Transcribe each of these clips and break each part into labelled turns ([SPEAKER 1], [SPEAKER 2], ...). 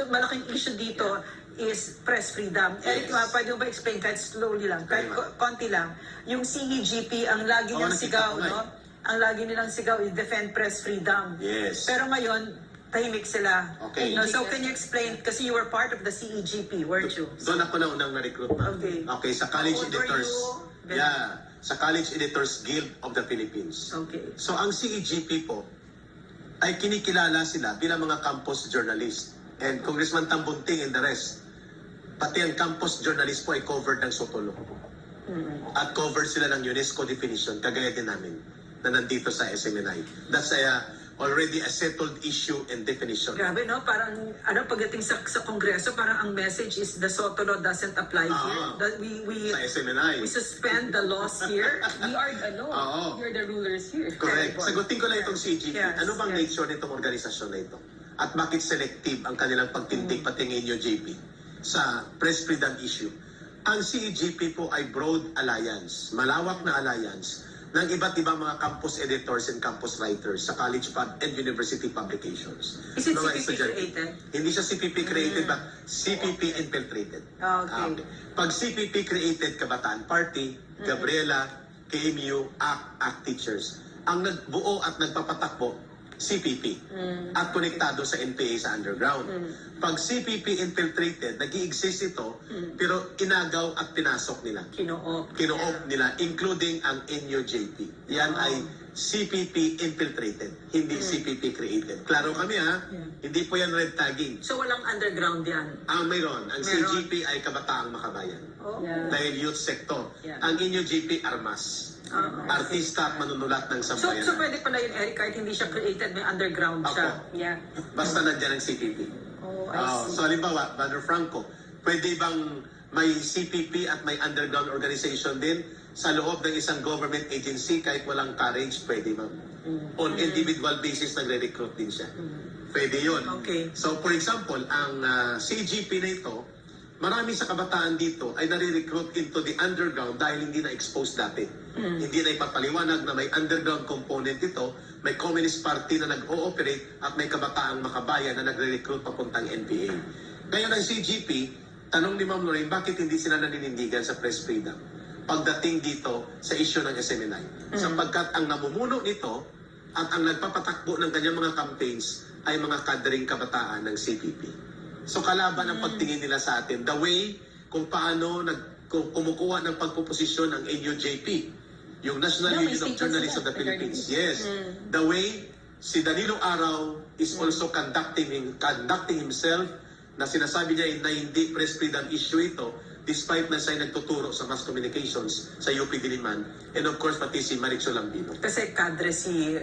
[SPEAKER 1] malaking issue dito is press freedom. Eric, pwede mo ba explain kahit slowly lang, kahit konti lang. Yung CEGP, ang lagi niyang sigaw, no? Ang lagi nilang sigaw is defend press freedom.
[SPEAKER 2] Yes.
[SPEAKER 1] Pero ngayon, tahimik sila.
[SPEAKER 2] Okay.
[SPEAKER 1] No, so can you explain, kasi you were part of the CEGP, weren't you?
[SPEAKER 2] Doon ako na unang na-recruit na. Okay, sa College
[SPEAKER 1] How old were
[SPEAKER 2] Editors.
[SPEAKER 1] you?
[SPEAKER 2] Yeah, sa College Editors Guild of the Philippines.
[SPEAKER 1] Okay.
[SPEAKER 2] So ang CEGP po, ay kinikilala sila bilang mga campus journalist. And Congressman Tambunting and the rest, pati ang campus journalist po ay covered ng Sotolo. At covered sila ng UNESCO definition, kagaya din namin, na nandito sa SMNI. That's already a settled issue and definition.
[SPEAKER 1] Grabe, no? Parang, pagdating sa Kongreso, parang ang message is the SOTO law doesn't apply here. That
[SPEAKER 2] Sa SMNI.
[SPEAKER 1] we suspend the laws here.
[SPEAKER 3] We are the law. You're the rulers here.
[SPEAKER 2] Correct. Sagutin ko lang itong CGP.
[SPEAKER 1] Yes,
[SPEAKER 2] Ano bang nature nitong organisasyon na ito? At bakit selective ang kanilang pagtindig pati ngayon JP sa press freedom issue? Ang CEGP po ay broad alliance, malawak na alliance ng iba't ibang mga campus editors and campus writers sa college and university publications.
[SPEAKER 1] Is it
[SPEAKER 2] Mga
[SPEAKER 1] CPP
[SPEAKER 2] estudyante.
[SPEAKER 1] created?
[SPEAKER 2] Hindi siya CPP created, but CPP infiltrated.
[SPEAKER 1] Okay.
[SPEAKER 2] Pag CPP created, Kabataan Party, Gabriela, KMU, ACT Teachers. Ang nagbuo at nagpapatakbo, CPP. At konektado sa NPA sa underground. Pag CPP infiltrated, nag-i-exist ito, pero inagaw at pinasok nila. Kinoob nila, including ang NUJP. Yan ay CPP infiltrated, hindi CPP created. Klaro kami hindi po yan red tagging.
[SPEAKER 1] So walang underground yan?
[SPEAKER 2] Mayroon. Ang CGP ay Kabataang Makabayan. Dahil youth sector. Ang NUJP, Armas. Artista at manunulat ng sambayanan.
[SPEAKER 1] So pwede pala yun, Eric, kahit hindi siya created, may underground siya.
[SPEAKER 2] Basta nandiyan ang CPP. So halimbawa, Brother Franco, pwede bang may CPP at may underground organization din sa loob ng isang government agency kahit walang courage? Pwede ma'am. On individual basis, nagre-recruit din siya. Pwede yun.
[SPEAKER 1] Okay.
[SPEAKER 2] So for example, ang CGP na ito, marami sa kabataan dito ay nare-recruit into the underground dahil hindi na-expose dati. Hindi na ipapaliwanag na may underground component ito, may Communist Party na nag-ooperate at may Kabataang Makabayan na nagre-recruit papuntang NPA. Ngayon ang CGP, tanong ni Ma'am Lorraine, bakit hindi sila naninindigan sa press freedom pagdating dito sa issue ng SMNI? Sapagkat ang namumuno nito at ang nagpapatakbo ng kanyang mga campaigns ay mga kadring kabataan ng CPP. So kalaban ang pagtingin nila sa atin. The way kung paano kumukuha ng pagpuposisyon ng NUJP, yung National Union of Journalists of the Philippines. Yes. The way si Danilo Araw is also conducting himself, na sinasabi niya na hindi press freedom issue ito, despite na siya nagtuturo sa mass communications sa UP Diliman, and of course pati si Maricho Lambino.
[SPEAKER 1] Kasi kadre si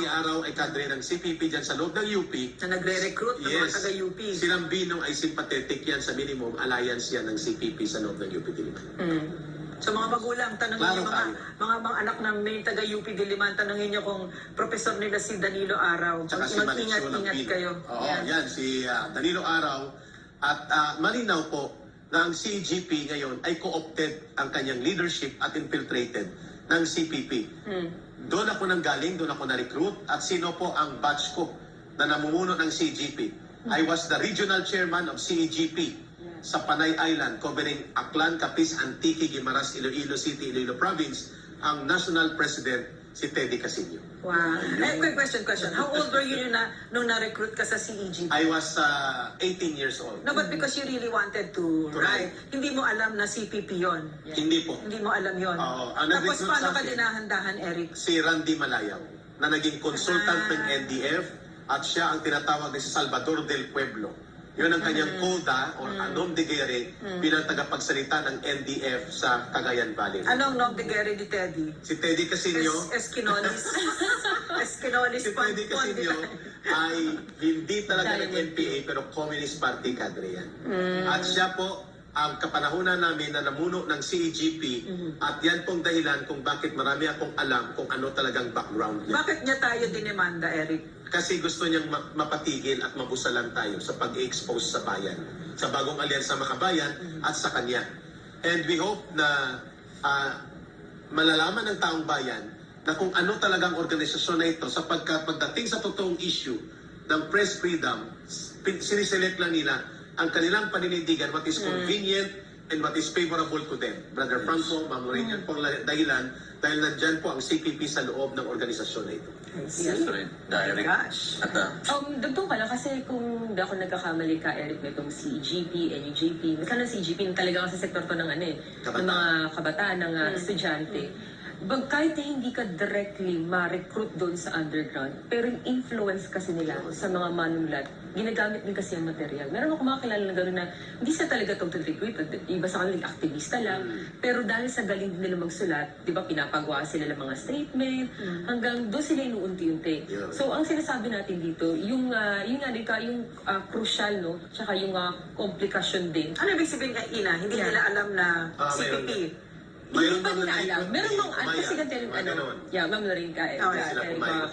[SPEAKER 2] Araw ay kadre ng CPP dyan sa loob ng UP.
[SPEAKER 1] Na nagre-recruit ng mga taga-UP.
[SPEAKER 2] Si Lambino ay sympathetic yan sa minimum alliance yan ng CPP sa loob ng UP Diliman.
[SPEAKER 1] So mga magulang, tanongin niyo mga anak ng may taga-UP Diliman, tanongin niyo kung professor nila si Danilo Araw. Mag-ingat-ingat kayo.
[SPEAKER 2] Yan, si Danilo Araw. At malinaw po na ang CGP ngayon ay co-opted ang kanyang leadership at infiltrated ng CPP. Doon ako nanggaling, doon ako na-recruit. At sino po ang batch ko na namumuno ng CGP? I was the regional chairman of CEGP sa Panay Island, covering Aklan, Capiz, Antique, Guimaras, Iloilo City, Iloilo Province. Ang national president, si Teddy Casino.
[SPEAKER 1] Wow. Quick question. How old were you nung na-recruit ka sa CEGP?
[SPEAKER 2] I was 18 years old.
[SPEAKER 1] No, but because you really wanted to write, hindi mo alam na CPP yon.
[SPEAKER 2] Hindi po.
[SPEAKER 1] Hindi mo alam yon. Tapos paano ka dinahandahan, Eric?
[SPEAKER 2] Si Randy Malayaw, na naging consultant ng NDF, at siya ang tinatawag na si Salvador del Pueblo. Yun ang kanyang koda o nom de guerre bilang tagapagsalita ng NDF sa Cagayan Valley.
[SPEAKER 1] Anong nom de guerre ni Teddy?
[SPEAKER 2] Si Teddy Casino.
[SPEAKER 1] Esquinolis. Esquinolis.
[SPEAKER 2] Si Teddy Casino ay hindi talaga ng NPA pero Communist Party cadre yan. At siya po ang kapanahunan namin na namuno ng CEGP at yan pong dahilan kung bakit marami akong alam kung ano talagang background niya.
[SPEAKER 1] Bakit niya tayo dinemanda, Eric?
[SPEAKER 2] Kasi gusto niyang mapatigil at mabusalan tayo sa pag-expose sa bayan, sa bagong alyansa Makabayan at sa kanya. And we hope na malalaman ng taong bayan na kung ano talagang organisasyon na ito sapagkat pagdating sa totoong issue ng press freedom, siniselect lang nila ang kanilang paninindigan, what is convenient and what is favorable to them. Brother Franco, Ma'am Lorraine, yan po ang dahilan dahil nandyan po ang CPP sa loob ng organisasyon na ito.
[SPEAKER 4] Yes, right. Direct.
[SPEAKER 1] Gosh.
[SPEAKER 4] At
[SPEAKER 3] Dagdag pa lang kasi kung di ako nagkakamali ka, Eric, may itong CGP, NUJP. Minsan ng CGP, talaga sa sektor to ng ng mga kabataan, ng estudyante. Kahit na hindi ka directly ma-recruit doon sa underground, pero yung influence kasi nila sa mga manunulat, ginagamit din kasi ang material. Meron ako mga kilala na gano'n na hindi sila talaga total recruit, iba sa kanila aktivista lang, pero dahil sa galing din nila magsulat, di ba pinapagawa sila ng mga statement, hanggang doon sila inuunti-unti. So ang sinasabi natin dito, yung crucial, no, tsaka yung komplikasyon din.
[SPEAKER 1] Ano ibig sabihin nga, Ina? Hindi nila alam na CPP.
[SPEAKER 3] Hindi pa nila alam. Meron mga,
[SPEAKER 2] kumaya.
[SPEAKER 3] kasi ganito yung
[SPEAKER 2] Mga ganon.
[SPEAKER 3] Ma'am Lorraine ka,
[SPEAKER 2] sila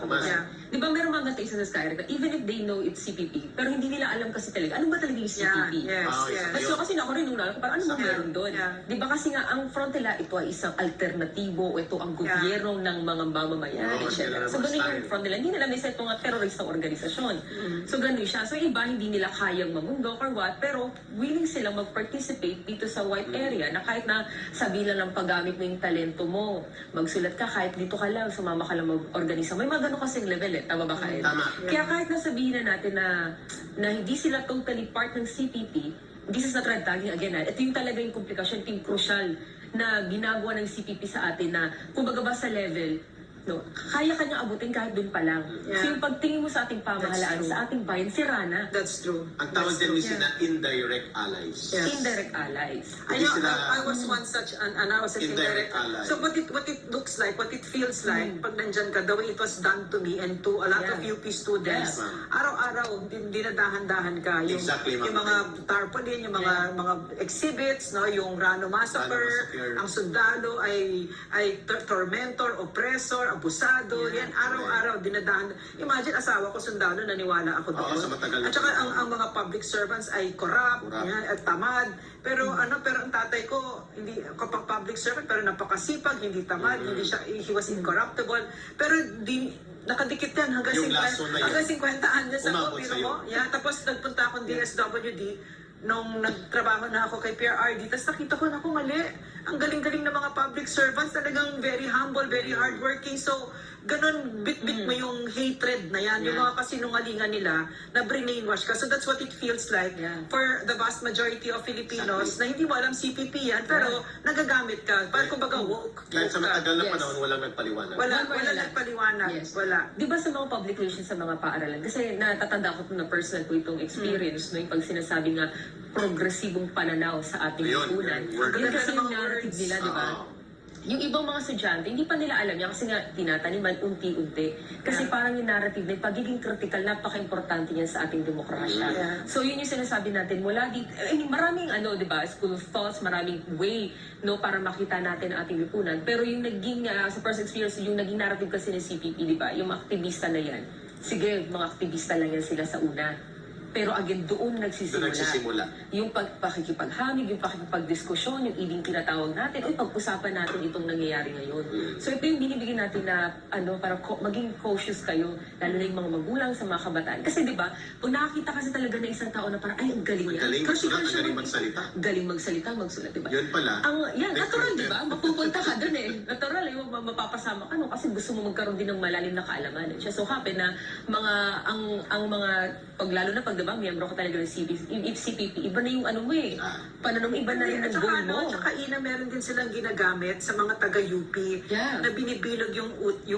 [SPEAKER 2] kumaya.
[SPEAKER 3] Di ba meron mga ganito isa sa Skyrim, even if they know it's CPP, pero hindi nila alam kasi talaga, ano ba talaga yung CPP?
[SPEAKER 1] Yes,
[SPEAKER 2] Ah,
[SPEAKER 1] yes.
[SPEAKER 2] isa
[SPEAKER 3] So kasi ako rin nung ko, parang ano ba meron doon?
[SPEAKER 1] Yeah.
[SPEAKER 3] Di ba kasi nga, ang frontela, ito ay isang alternatibo, ito ang gobyerno ng mga mamamayan,
[SPEAKER 2] Oo,
[SPEAKER 3] etc.
[SPEAKER 2] sila
[SPEAKER 3] So
[SPEAKER 2] naman
[SPEAKER 3] ganun yung
[SPEAKER 2] style.
[SPEAKER 3] frontela. Hindi nila may set mga teroristang organisasyon. So ganun siya. So iba, hindi nila kayang mamundok or what, pero willing silang mag-participate dito sa white area na kahit na sabihin lang ng paggamit mo yung talento mo, magsulat ka kahit dito ka lang, sumama ka lang mag-organisa. May mga ganun kasing level tama ba kayo?
[SPEAKER 2] Tama.
[SPEAKER 3] Kaya kahit na sabihin na natin na hindi sila totally part ng CPP, this is not red tagging again. Ito yung talaga yung komplikasyon, ito yung crucial na ginagawa ng CPP sa atin na kumbaga ba sa level, no, kaya kanya abutin kahit dun pa lang.
[SPEAKER 1] Yeah.
[SPEAKER 3] So yung pagtingin mo sa ating pamahalaan,
[SPEAKER 1] That's true.
[SPEAKER 3] sa ating bayan, si Rana,
[SPEAKER 1] That's true.
[SPEAKER 2] Ang tawag
[SPEAKER 1] That's
[SPEAKER 2] dyan
[SPEAKER 1] true.
[SPEAKER 2] is na indirect allies.
[SPEAKER 1] Yes.
[SPEAKER 3] indirect allies.
[SPEAKER 1] I
[SPEAKER 2] Hindi
[SPEAKER 1] know,
[SPEAKER 2] sila-
[SPEAKER 1] I was once such an I was an
[SPEAKER 2] Indirect
[SPEAKER 1] indirect.
[SPEAKER 2] ally.
[SPEAKER 1] So what it looks like, what it feels like, pag nandyan ka, the way it was done to me and to a lot of
[SPEAKER 3] Yeah.
[SPEAKER 1] UP students,
[SPEAKER 2] Yes, ma'am.
[SPEAKER 1] araw-araw, dinadahan-dahan ka. Yung,
[SPEAKER 2] Exactly, ma'am.
[SPEAKER 1] yung mga tarpaulin, yung mga exhibits, no, yung Rano Massacre,
[SPEAKER 2] Massacre.
[SPEAKER 1] ang sundalo ay tormentor, oppressor, abusado, yan, araw-araw, dinadahan. Imagine, asawa ko sundalo, naniwala ako doon.
[SPEAKER 2] Oo, sa matagal na
[SPEAKER 1] At saka
[SPEAKER 2] panahon.
[SPEAKER 1] ang mga public servants ay corrupt,
[SPEAKER 2] Corrupt.
[SPEAKER 1] yan, at tamad. Pero pero ang tatay ko, hindi kapag public servant, pero napakasipag, hindi tamad, hindi siya, he was incorruptible. Pero nakadikit yan hanggang
[SPEAKER 2] Yung laso na yan.
[SPEAKER 1] hanggang 50 anyos ako,
[SPEAKER 2] Umabot
[SPEAKER 1] biro
[SPEAKER 2] sa'yo.
[SPEAKER 1] mo. Yeah, tapos nagpunta akong DSWD nung nagtrabaho na ako kay PRRD. Tapos nakita ko na mali. Ang galing-galing ng mga public servants, talagang very humble, very hardworking. So, ganun, bit-bit mo yung hatred na yan, yung mga kasinungalingan nila na brainwash ka. So that's what it feels like for the vast majority of Filipinos na hindi mo alam CPP yan, pero nagagamit ka. Parang kumbaga woke.
[SPEAKER 2] Kahit sa
[SPEAKER 1] woke ka.
[SPEAKER 2] matagal na
[SPEAKER 3] Yes.
[SPEAKER 2] panahon, walang nagpaliwanag.
[SPEAKER 1] Wala
[SPEAKER 3] One word lang.
[SPEAKER 1] nagpaliwanag.
[SPEAKER 3] Yes.
[SPEAKER 1] Wala.
[SPEAKER 3] Di ba sa mga publication sa mga paaralan? Kasi natatanda ko na personal ko itong experience, no, yung pag sinasabi nga progresibong pananaw sa ating
[SPEAKER 2] Yun,
[SPEAKER 3] lipunan.
[SPEAKER 2] yun.
[SPEAKER 3] Yun kasi
[SPEAKER 1] Mga
[SPEAKER 3] yung narrative
[SPEAKER 1] words.
[SPEAKER 3] nila, di ba?
[SPEAKER 2] Oo.
[SPEAKER 3] Yung ibang mga estudyante, hindi pa nila alam yan kasi nga tinataniman unti-unti. Kasi parang yung narrative na yung pagiging critical, napaka-importante yan sa ating demokrasya.
[SPEAKER 1] Yeah.
[SPEAKER 3] So yun yung sinasabi natin, mula di, maraming di ba, school of thoughts, maraming way, no, para makita natin ang ating lipunan. Pero yung naging, sa personal experience, yung naging narrative kasi ng CPP, di ba, yung mga aktivista na yan, sige, mga aktivista lang yan sila sa una. Pero again, doon nagsisimula. Yung pakikipaghamig, yung pakikipagdiskusyon, yung ibig tinatawag natin, o pag-usapan natin itong nangyayari ngayon. So ito yung binibigyan natin na, para maging cautious kayo, lalo na yung mga magulang sa mga kabataan. Kasi di ba, kung nakakita kasi talaga ng isang tao na parang, ay, ang galing niya.
[SPEAKER 2] Galing
[SPEAKER 3] Critical
[SPEAKER 2] magsulat,
[SPEAKER 3] siya
[SPEAKER 2] galing magsalita.
[SPEAKER 3] Galing magsalita, magsulat, di ba?
[SPEAKER 2] Yun pala.
[SPEAKER 3] Yan,
[SPEAKER 2] May
[SPEAKER 3] natural,
[SPEAKER 2] content.
[SPEAKER 3] di ba? Mapupunta ka dun Natural, mapapasama ka, no? Kasi gusto mo magkaroon din ng malalim na kaalaman. Siya so happen na ang mga, lalo na pag, di ba, miyembro ka talaga ng CPP, iba na yung mo pananong iba na rin
[SPEAKER 1] At
[SPEAKER 3] ng
[SPEAKER 1] saka,
[SPEAKER 3] goal mo.
[SPEAKER 1] tsaka Ina, meron din silang ginagamit sa mga taga-UP
[SPEAKER 3] Yeah.
[SPEAKER 1] na binibilog yung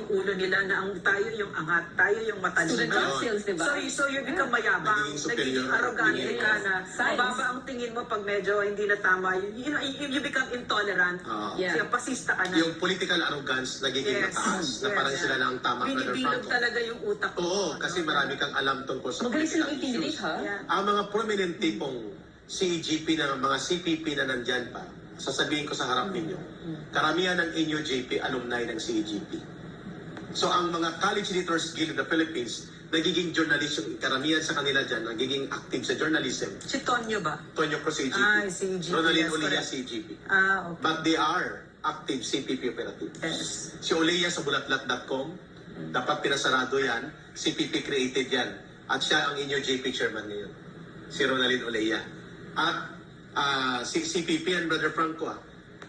[SPEAKER 1] ulo nila na tayo yung angat, tayo yung matalino.
[SPEAKER 3] Student councils, di ba?
[SPEAKER 1] So you become mayabang,
[SPEAKER 2] Nagiging superior.
[SPEAKER 1] nagiging arrogante
[SPEAKER 2] Nagiging-
[SPEAKER 1] ka na,
[SPEAKER 3] Science.
[SPEAKER 1] mababa ang tingin mo pag medyo hindi na tama. You become intolerant.
[SPEAKER 2] Oo.
[SPEAKER 3] Yeah.
[SPEAKER 1] Kaya pasista ka na.
[SPEAKER 2] Yung political arrogance nagiging mataas na parang sila lang ang tama, Brother
[SPEAKER 1] Binibilog
[SPEAKER 2] Franco.
[SPEAKER 1] talaga yung utak mo.
[SPEAKER 2] Oo, kasi marami kang alam tungkol sa
[SPEAKER 3] Magaling silang
[SPEAKER 2] political
[SPEAKER 3] intimidate,
[SPEAKER 2] issues.
[SPEAKER 3] ha?
[SPEAKER 1] Yeah.
[SPEAKER 2] Ang mga prominent tipong CGP na mga CPP na nandyan pa, sasabihin ko sa harap ninyo, karamihan ng NUJP alumni ng CGP. So ang mga College Editors Guild of the Philippines, nagiging journalist yung karamihan sa kanila dyan, nagiging active sa journalism.
[SPEAKER 1] Si Tonyo ba?
[SPEAKER 2] Tonyo Cruz CGP,
[SPEAKER 1] Ah, CGP,
[SPEAKER 2] Ronaldin
[SPEAKER 1] yes,
[SPEAKER 2] Olea
[SPEAKER 1] correct.
[SPEAKER 2] CGP.
[SPEAKER 1] Okay.
[SPEAKER 2] But they are active CPP operatives.
[SPEAKER 1] Yes.
[SPEAKER 2] Si Olea sa bulatlat.com, dapat pinasarado yan, CPP created yan. At siya ang inyo JP chairman ngayon, si Ronaldin Olea. At si CPP and Brother Franco.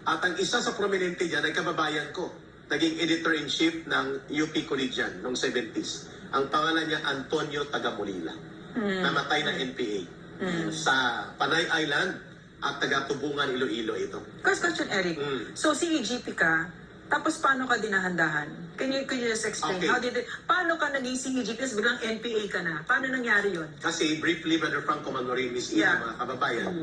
[SPEAKER 2] At ang isa sa prominente dyan ay kababayan ko. Naging editor-in-chief ng UP Collegian noong 70s. Ang pangalan niya Antonio Tagamulila. Namatay ng NPA sa Panay Island at taga-Tubungan, Iloilo ito.
[SPEAKER 1] First question, Eric. So, CEGP ka, tapos paano ka dinahandahan? Can you just explain?
[SPEAKER 2] Okay.
[SPEAKER 1] Paano ka naging CEGP, tapos biglang NPA ka na? Paano nangyari yun?
[SPEAKER 2] Kasi briefly, Brother Franco Manorin, Miss Ina,
[SPEAKER 1] Yeah.
[SPEAKER 2] mga kababayan,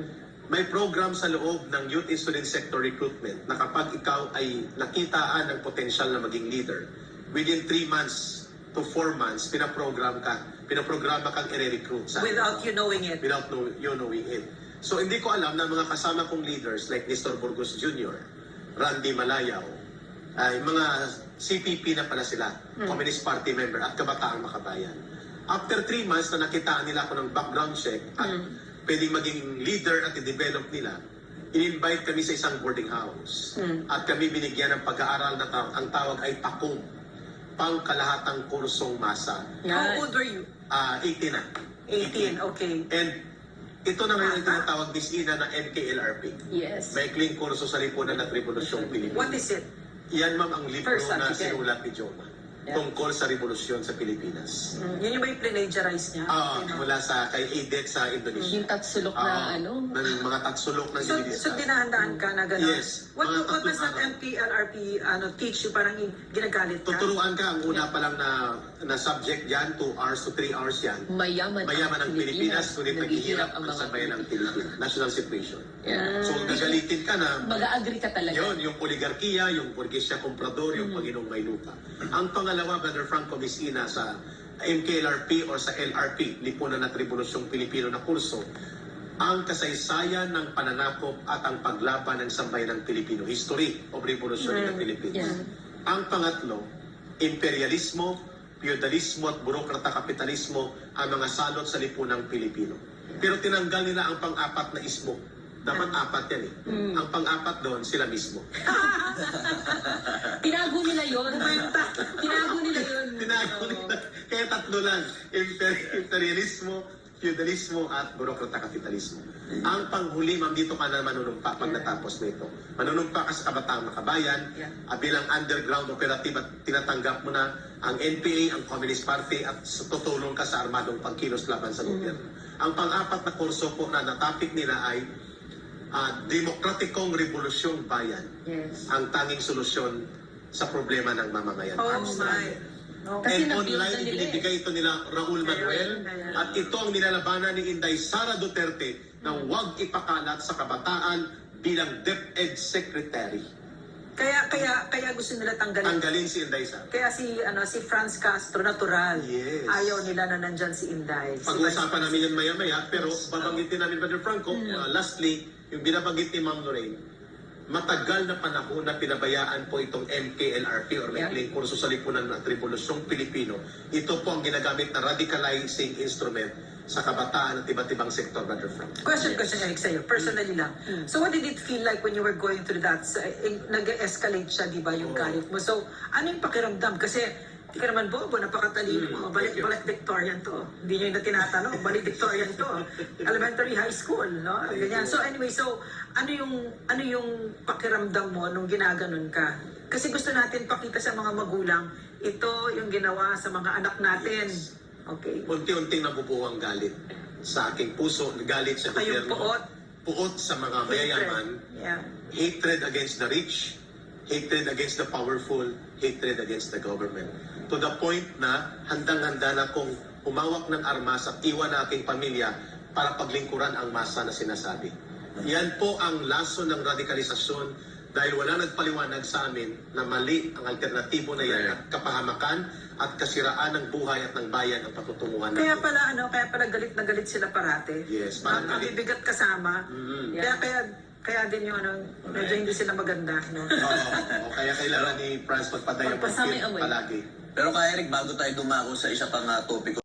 [SPEAKER 2] may program sa loob ng Youth Student Sector Recruitment na kapag ikaw ay nakitaan ng potensyal na maging leader, within 3 months to 4 months, pinaprograma kang i-recruit sa
[SPEAKER 1] Without you knowing it.
[SPEAKER 2] without you knowing it. So hindi ko alam na mga kasama kong leaders like Nestor Burgos Jr., Randy Malayaw, ay mga CPP na pala sila, Communist Party member at Kabataang Makabayan. After 3 months na nakitaan nila ako ng background check at pwedeng maging leader at i-develop nila, in-invite kami sa isang boarding house. At kami binigyan ng pag-aaral na ang tawag ay PAKUM, pangkalahatang kursong masa.
[SPEAKER 1] How old were you?
[SPEAKER 2] 18 na.
[SPEAKER 1] 18, okay.
[SPEAKER 2] And ito na ngayon ang tinatawag Miss Ina na NKLRP.
[SPEAKER 3] Yes.
[SPEAKER 2] Maikling kurso sa lipunan at revolusyong Pilipinas.
[SPEAKER 1] What is it?
[SPEAKER 2] Yan ma'am ang libro
[SPEAKER 3] First
[SPEAKER 2] na
[SPEAKER 3] article.
[SPEAKER 2] sinulat ni Joma tungkol sa revolusyon sa Pilipinas.
[SPEAKER 1] Yun yung ba yung plagiarize niya?
[SPEAKER 2] Mula sa kay ADEC sa Indonesia.
[SPEAKER 3] Yung tatsulok na ano.
[SPEAKER 2] Ng mga tatsulok ng
[SPEAKER 1] So
[SPEAKER 2] Indonesia.
[SPEAKER 1] dinahandaan ka na gano'n?
[SPEAKER 2] Yes.
[SPEAKER 1] What
[SPEAKER 2] Mga
[SPEAKER 1] does that
[SPEAKER 2] tatlong
[SPEAKER 1] MPLRP teach you? Parang ginagalit ka?
[SPEAKER 2] Tuturuan ka, ang una pa lang na subject yan, 2 hours to 3 hours yan.
[SPEAKER 3] Mayaman
[SPEAKER 2] Ang Pilipinas, ngunit naghihirap
[SPEAKER 3] ang
[SPEAKER 2] ang
[SPEAKER 3] mga
[SPEAKER 2] sabayan ng Pilipinas. National situation.
[SPEAKER 3] Yeah.
[SPEAKER 2] So gagalitin ka na,
[SPEAKER 3] Mag-a-agree ka talaga.
[SPEAKER 2] yun, yung oligarkiya, yung burgesya komprador, yung Panginoong may lupa. Ang pangalawa, Brother Franco Bisina sa MKLRP o sa LRP, Lipunan at Revolusyong Pilipino na kurso, ang kasaysayan ng pananakop at ang paglaban ng sambayan ng Pilipino, history of revolution in the Philippines.
[SPEAKER 3] Yeah.
[SPEAKER 2] Ang pangatlo, imperialismo, feudalismo at burokrata kapitalismo ang mga salot sa lipunang Pilipino. Pero tinanggal nila ang pang-apat na ismo. Dapat 4 yan eh. Ang pang-apat doon, sila mismo.
[SPEAKER 3] Tinago nila yun. Tinago nila yun.
[SPEAKER 2] Tinago nila. Kaya 3 lang. Imperialismo, feudalismo, at burokrata kapitalismo. Ang panghuli, ma'am, dito ka na manunumpa pag natapos nito. Manunumpa ka sa Kabataang Makabayan, bilang underground operative at tinatanggap mo na ang NPA, ang Communist Party, at tutulong ka sa armadong pagkilos laban sa gobyerno. Ang pang-apat na kurso po na natapik nila ay demokratikong revolusyong bayan.
[SPEAKER 3] Yes.
[SPEAKER 2] Ang tanging solusyon sa problema ng mamamayan.
[SPEAKER 1] Oh
[SPEAKER 2] Arms
[SPEAKER 1] my.
[SPEAKER 2] Rider.
[SPEAKER 3] Kasi
[SPEAKER 2] And
[SPEAKER 3] na-build
[SPEAKER 2] online,
[SPEAKER 3] na nila
[SPEAKER 2] ibinibigay ito nila Raul Manuel. At ito ang nilalabanan ni Inday Sara Duterte na huwag ipakalat sa kabataan bilang DepEd Secretary.
[SPEAKER 1] Kaya gusto nila tanggalin.
[SPEAKER 2] Tanggalin si Inday Sara.
[SPEAKER 1] Kaya si Franz Castro, natural.
[SPEAKER 2] Yes.
[SPEAKER 1] Ayaw nila na nandyan si Inday.
[SPEAKER 2] Pag-uusapan namin yan maya-maya, pero babanggitin namin, Brother Franco, lastly, yung binabanggit ni Ma'am Lorraine, matagal na panahon na pinabayaan po itong MKLRP or Maikling Kurso sa Lipunan at Revolusyong Pilipino. Ito po ang ginagamit na radicalizing instrument sa kabataan at iba't ibang sektor, Brother Frank.
[SPEAKER 1] Question, Eric, sa'yo. Personally lang. So what did it feel like when you were going through that? Nag-escalate siya, di ba, yung galit mo? So, ano yung pakiramdam? Kasi, di ka naman bobo, napakatalino mo. Balik Victorian to. Hindi nyo yung tinatanong. Balik Victorian to. Elementary, high school, no? Ganyan. So anyway, ano yung pakiramdam mo nung ginaganon ka? Kasi gusto natin pakita sa mga magulang, ito yung ginawa sa mga anak natin. Okay.
[SPEAKER 2] Unti-unting nabubuo ang galit sa aking puso, galit sa
[SPEAKER 1] Saka yung
[SPEAKER 2] gobyerno. Puot sa mga mayayaman,
[SPEAKER 1] Yeah.
[SPEAKER 2] hatred against the rich, hatred against the powerful, hatred against the government. To the point na handang-handa na kung humawak ng armas at iwan na aking pamilya para paglingkuran ang masa na sinasabi. Yan po ang laso ng radikalisasyon dahil wala nagpaliwanag sa amin na mali ang alternatibo na yan at kapahamakan at kasiraan ng buhay at ng bayan ang patutunguhan natin.
[SPEAKER 1] Kaya pala galit na galit sila parate.
[SPEAKER 2] Yes, parang galit.
[SPEAKER 1] Mabibigat kasama.
[SPEAKER 3] Yeah.
[SPEAKER 1] Kaya din yung medyo hindi sila maganda, no?
[SPEAKER 2] Oo, kaya kailangan ni Franz magpadayang
[SPEAKER 3] Pagpasamay
[SPEAKER 2] ng
[SPEAKER 3] away.
[SPEAKER 2] palagi.
[SPEAKER 4] Pero kaya Eric, bago tayo dumako sa isa pang topic